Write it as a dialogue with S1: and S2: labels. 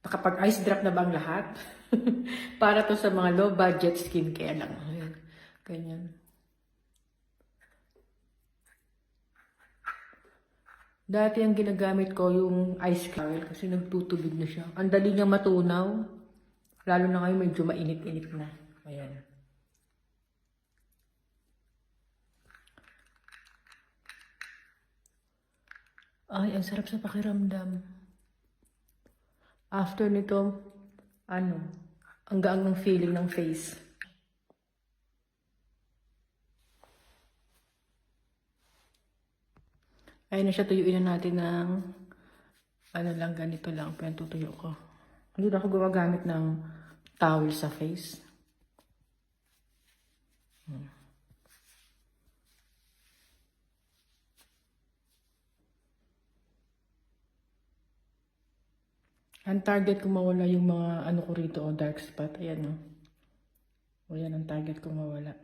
S1: Nakapag-ice drop na ba ang lahat? Para to sa mga low budget skincare lang. Ayan. Ganyan. Dati ang ginagamit ko yung ice towel kasi nagtutubig na siya. Ang dali niya matunaw. Lalo na ngayon medyo mainit-init na. Ayan. Ay, ang sarap sa pakiramdam. After nito, ang gaang ng feeling ng face. Ayun na siya, tuyuin na natin ng ganito lang, pinatutuyo ko. Hindi na ako gumagamit ng towel sa face. Ang target ko mawala yung mga ko rito, dark spot. Ayan, no? O yan ang target ko mawala.